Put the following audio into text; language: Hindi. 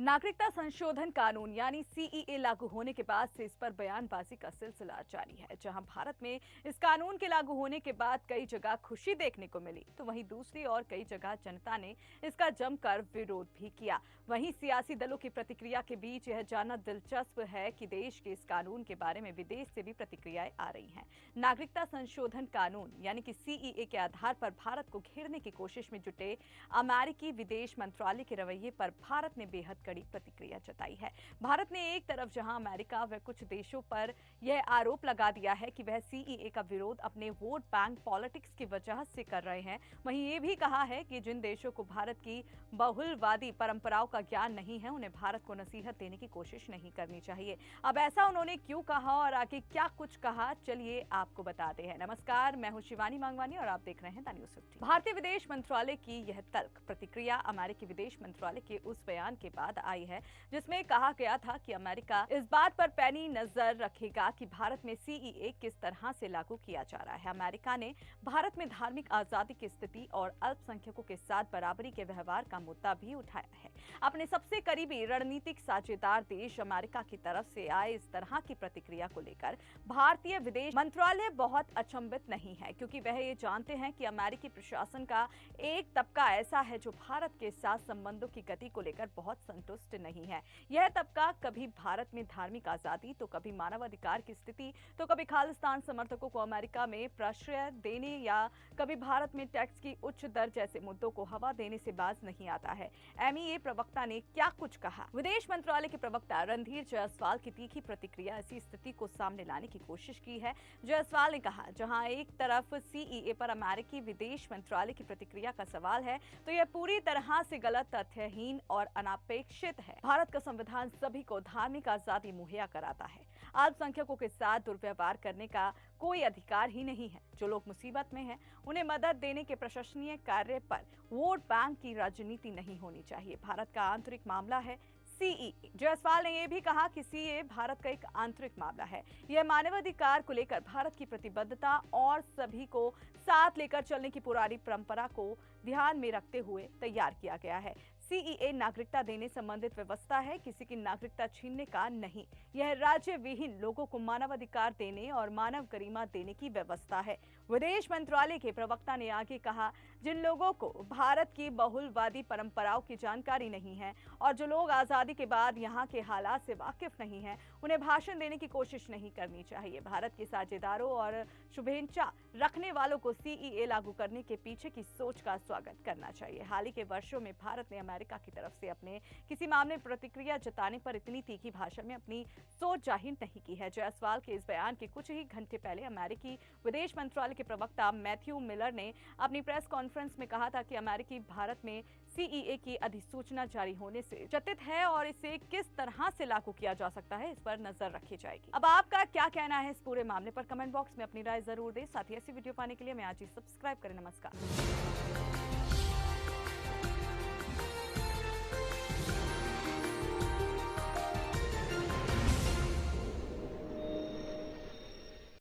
नागरिकता संशोधन कानून यानी सीईए लागू होने के बाद से इस पर बयानबाजी का सिलसिला जारी है। जहां भारत में इस कानून के लागू होने के बाद कई जगह खुशी देखने को मिली, तो वहीं दूसरी ओर कई जगह जनता ने इसका जमकर विरोध भी किया। वहीं सियासी दलों की प्रतिक्रिया के बीच यह जानना दिलचस्प है कि देश के इस कानून के बारे में विदेश से भी प्रतिक्रियाएं आ रही हैं। नागरिकता संशोधन कानून यानी कि सीईए के आधार पर भारत को घेरने की कोशिश में जुटे अमेरिकी विदेश मंत्रालय के रवैये पर भारत ने बेहद कड़ी प्रतिक्रिया जताई है। भारत ने एक तरफ जहां अमेरिका व कुछ देशों पर यह आरोप लगा दिया है कि वह सीईए का विरोध अपने वोट बैंक पॉलिटिक्स की वजह से कर रहे हैं, वहीं ये भी कहा है कि जिन देशों को भारत की बहुलवादी परंपराओं का ज्ञान नहीं है, उन्हें भारत को नसीहत देने की कोशिश नहीं करनी चाहिए। अब ऐसा उन्होंने क्यों कहा और आगे क्या कुछ कहा, चलिए आपको बताते हैं। नमस्कार, मैं हूं शिवानी मांगवानी और आप देख रहे हैं द न्यूज़ 50। भारतीय विदेश मंत्रालय की यह तल्ख प्रतिक्रिया अमेरिकी विदेश मंत्रालय के उस बयान के बाद आई है जिसमें कहा गया था कि अमेरिका इस बात पर पैनी नजर रखेगा कि भारत में सीईए किस तरह से लागू किया जा रहा है। अमेरिका ने भारत में धार्मिक आजादी की स्थिति और अल्पसंख्यकों के साथ बराबरी के व्यवहार का मुद्दा भी उठाया है। अपने सबसे करीबी रणनीतिक साझेदार देश अमेरिका की तरफ से आए इस तरह की प्रतिक्रिया को लेकर भारतीय विदेश मंत्रालय बहुत अचंभित नहीं है, क्योंकि वह ये जानते हैं कि अमेरिकी प्रशासन का एक तबका ऐसा है जो भारत के साथ संबंधों की गति को लेकर बहुत संतुष्ट नहीं है। यह तबका कभी भारत में धार्मिक आजादी, तो कभी मानवाधिकार की स्थिति, तो कभी खालिस्तान समर्थकों को अमेरिका में प्रश्रय देने या कभी भारत में टैक्स की उच्च दर जैसे मुद्दों को हवा देने से बाज नहीं आता है। एमईए प्रवक्ता ने क्या कुछ कहा। विदेश मंत्रालय के प्रवक्ता रणधीर जायसवाल की तीखी प्रतिक्रिया ऐसी स्थिति को सामने लाने की कोशिश की है। जायसवाल ने कहा, जहां एक तरफ सीईए पर अमेरिकी विदेश मंत्रालय की प्रतिक्रिया का सवाल है, तो यह पूरी तरह से गलत, तथ्यहीन और अनापेक्षित है। भारत का संविधान सभी को धार्मिक आजादी मुहैया कराता है। अल्पसंख्यकों के साथ दुर्व्यवहार करने का कोई अधिकार ही नहीं है। जो लोग मुसीबत में हैं, उन्हें मदद देने के प्रशंसनीय कार्य पर वोट बैंक की राजनीति नहीं होनी चाहिए। भारत का आंतरिक मामला है सीईए। जायसवाल ने यह भी कहा कि सीईए भारत का एक आंतरिक मामला है। यह मानवाधिकार को लेकर भारत की प्रतिबद्धता और सभी को साथ लेकर चलने की पुरानी परंपरा को ध्यान में रखते हुए तैयार किया गया है। सीईए नागरिकता देने संबंधित व्यवस्था है, किसी की नागरिकता छीनने का नहीं। यह राज्य विहीन लोगों को मानवाधिकार देने और मानव गरिमा देने की व्यवस्था है। विदेश मंत्रालय के प्रवक्ता ने आगे कहा, जिन लोगों को भारत की बहुलवादी परंपराओं की जानकारी नहीं है और जो लोग आजादी के बाद यहाँ के हालात से वाकिफ नहीं है, उन्हें भाषण देने की कोशिश नहीं करनी चाहिए। भारत के साझेदारों और शुभेच्छा रखने वालों को सीईए लागू करने के पीछे की सोच का स्वागत करना चाहिए। हाल ही के वर्षों में भारत ने अमेरिका की तरफ से अपने किसी मामले में प्रतिक्रिया जताने पर इतनी तीखी भाषा में अपनी सोच जाहिर नहीं की है। जायसवाल के इस बयान के कुछ ही घंटे पहले अमेरिकी विदेश मंत्रालय के प्रवक्ता मैथ्यू मिलर ने अपनी प्रेस कॉन्फ्रेंस में कहा था कि अमेरिकी भारत में सीईए की अधिसूचना जारी होने से चिंतित है और इसे किस तरह से लागू किया जा सकता है, इस पर नजर रखी जाएगी। अब आपका क्या कहना है इस पूरे मामले पर, कमेंट बॉक्स में अपनी राय जरूर दें। साथ ही ऐसी वीडियो पाने के लिए मैं आज ही सब्सक्राइब करें। नमस्कार।